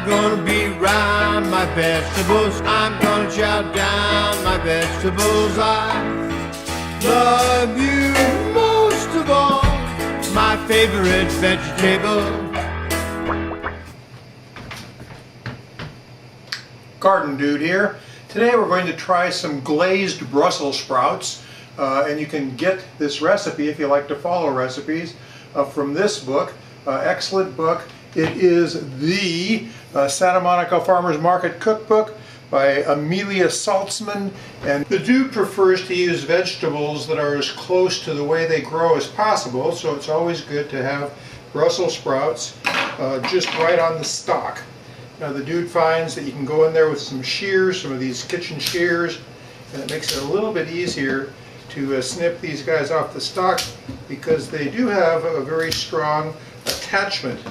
I'm gonna be round my vegetables. I'm gonna chow down my vegetables. I love you most of all, my favorite vegetable. Garden Dude here. Today we're going to try some glazed Brussels sprouts, and you can get this recipe if you like to follow recipes from this book. Excellent book. It is the Santa Monica Farmers Market Cookbook by Amelia Saltzman, and the dude prefers to use vegetables that are as close to the way they grow as possible, so it's always good to have Brussels sprouts just right on the stalk. Now the dude finds that you can go in there with some shears, some of these kitchen shears, and it makes it a little bit easier to snip these guys off the stalk, because they do have a very strong attachment,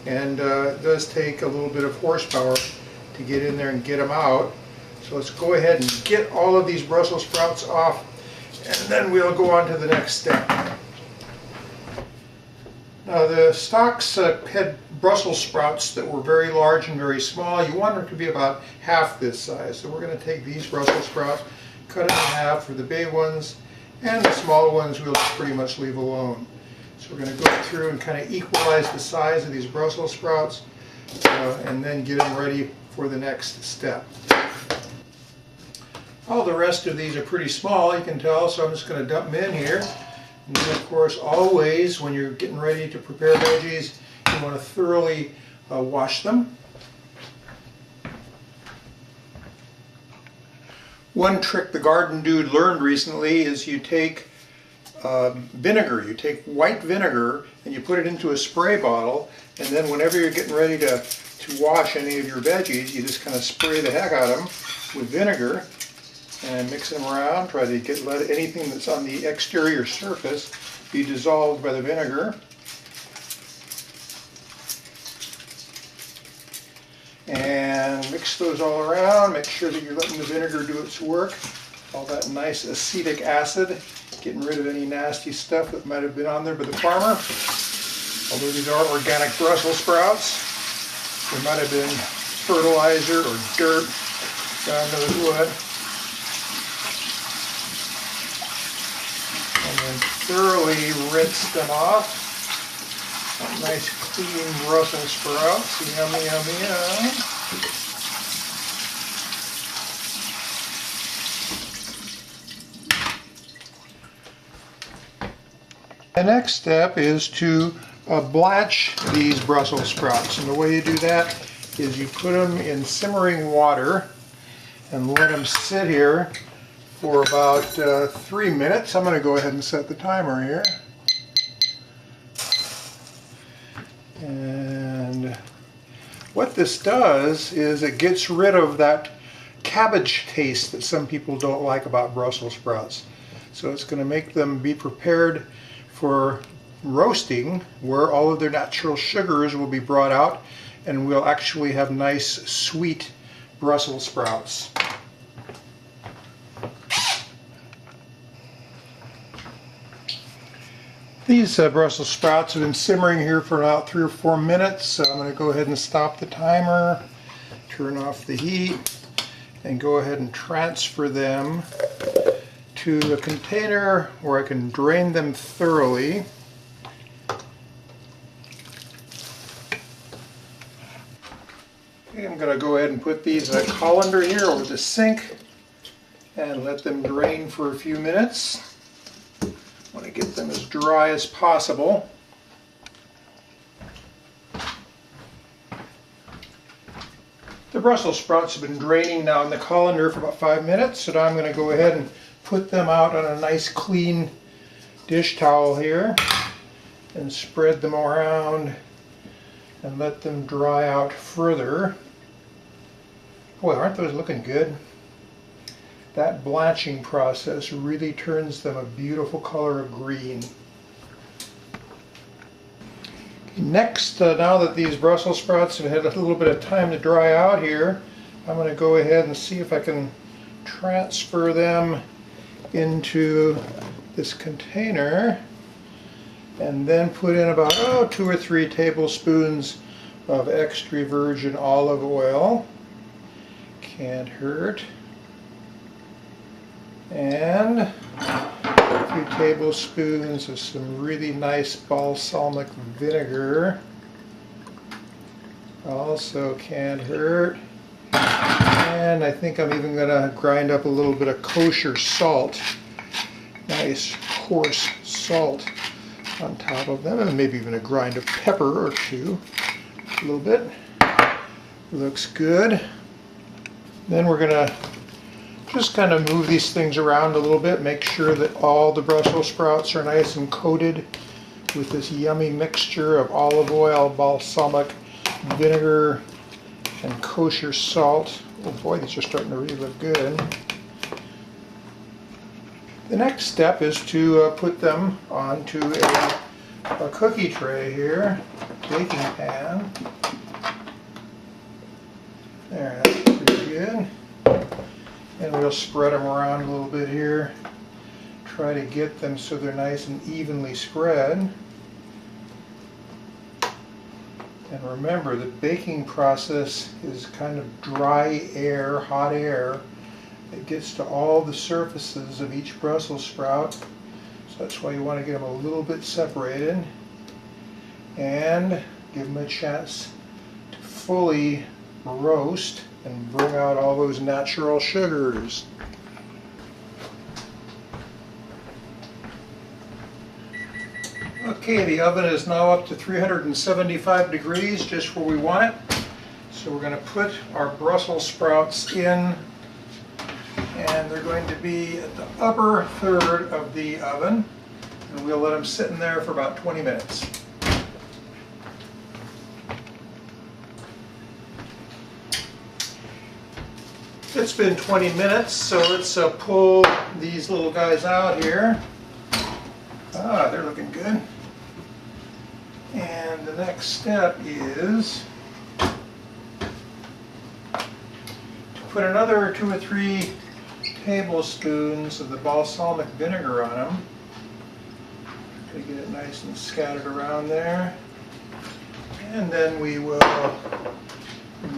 and it does take a little bit of horsepower to get in there and get them out. So let's go ahead and get all of these Brussels sprouts off, and then we'll go on to the next step. Now the stalks had Brussels sprouts that were very large and very small. You want them to be about half this size. So we're going to take these Brussels sprouts, cut them in half for the big ones, and the smaller ones we'll just pretty much leave alone. So we're going to go through and kind of equalize the size of these Brussels sprouts and then get them ready for the next step. All the rest of these are pretty small, you can tell, so I'm just going to dump them in here. And then, of course, always when you're getting ready to prepare veggies, you want to thoroughly wash them. One trick the Garden Dude learned recently is you take vinegar. You take white vinegar and you put it into a spray bottle, and then whenever you're getting ready to wash any of your veggies, you just kind of spray the heck out of them with vinegar and mix them around. Try to let anything that's on the exterior surface be dissolved by the vinegar. And mix those all around. Make sure that you're letting the vinegar do its work. All that nice acetic acid, getting rid of any nasty stuff that might have been on there by the farmer. Although these are organic Brussels sprouts, there might have been fertilizer or dirt, God knows what. And then thoroughly rinse them off. Nice clean Brussels sprouts. Yummy, yummy, yum. The next step is to blanch these Brussels sprouts. And the way you do that is you put them in simmering water and let them sit here for about 3 minutes. I'm going to go ahead and set the timer here. And what this does is it gets rid of that cabbage taste that some people don't like about Brussels sprouts. So it's going to make them be prepared for roasting, where all of their natural sugars will be brought out, and we'll actually have nice sweet Brussels sprouts. These Brussels sprouts have been simmering here for about 3 or 4 minutes, so I'm going to go ahead and stop the timer, turn off the heat, and go ahead and transfer them to a container where I can drain them thoroughly. Okay, I'm going to go ahead and put these in a colander here over the sink and let them drain for a few minutes. I want to get them as dry as possible. The Brussels sprouts have been draining now in the colander for about 5 minutes, so now I'm going to go ahead and put them out on a nice clean dish towel here and spread them around and let them dry out further. Boy, aren't those looking good? That blanching process really turns them a beautiful color of green. Next, now that these Brussels sprouts have had a little bit of time to dry out here, I'm going to go ahead and see if I can transfer them into this container and then put in about 2 or 3 tablespoons of extra virgin olive oil. Can't hurt. And a few tablespoons of some really nice balsamic vinegar. Also can't hurt. And I think I'm even going to grind up a little bit of kosher salt. Nice coarse salt on top of them, and maybe even a grind of pepper or two. A little bit. Looks good. Then we're going to just kind of move these things around a little bit, make sure that all the Brussels sprouts are nice and coated with this yummy mixture of olive oil, balsamic vinegar, and kosher salt. Oh boy, these are starting to really look good. The next step is to put them onto a cookie tray here, baking pan. There, that's pretty good. And we'll spread them around a little bit here. Try to get them so they're nice and evenly spread. And remember, the baking process is kind of dry air, hot air. It gets to all the surfaces of each Brussels sprout. So that's why you want to get them a little bit separated. And give them a chance to fully roast and bring out all those natural sugars. Okay, the oven is now up to 375 degrees, just where we want it. So we're going to put our Brussels sprouts in, and they're going to be at the upper third of the oven, and we'll let them sit in there for about 20 minutes. It's been 20 minutes, so let's pull these little guys out here. Ah, they're looking good. And the next step is to put another 2 or 3 tablespoons of the balsamic vinegar on them. Try to get it nice and scattered around there. And then we will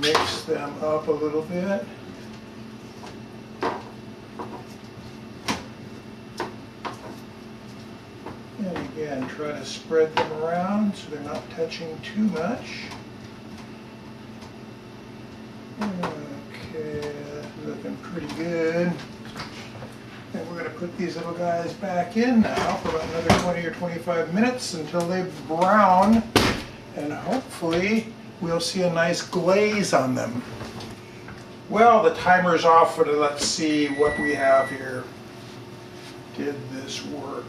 mix them up a little bit. And again, try to spread them around so they're not touching too much. Okay, that's looking pretty good. And we're going to put these little guys back in now for about another 20 or 25 minutes until they brown, and hopefully we'll see a nice glaze on them. Well, the timer's off, but let's see what we have here. Did this work?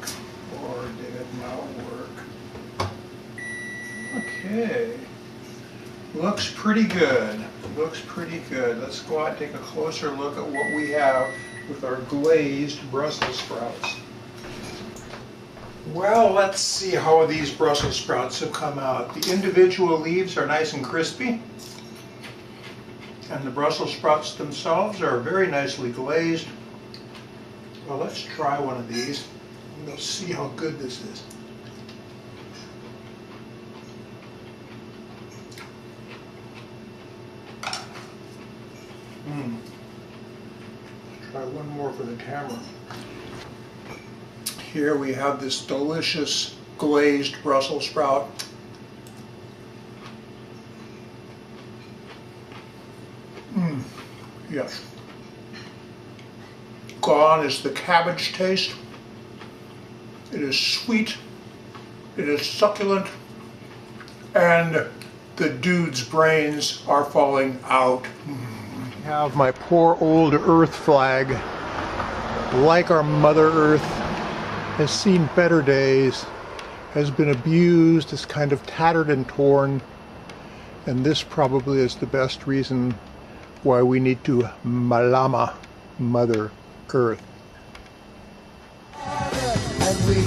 Or did it not work? Okay. Looks pretty good. Looks pretty good. Let's go out and take a closer look at what we have with our glazed Brussels sprouts. Well, let's see how these Brussels sprouts have come out. The individual leaves are nice and crispy, and the Brussels sprouts themselves are very nicely glazed. Well, let's try one of these. We'll see how good this is. Let's try one more for the camera. Here we have this delicious glazed Brussels sprout. Yes. Gone is the cabbage taste. It is sweet, it is succulent, and the dude's brains are falling out. I have my poor old Earth flag, like our Mother Earth, has seen better days, has been abused, is kind of tattered and torn, and this probably is the best reason why we need to malama Mother Earth. We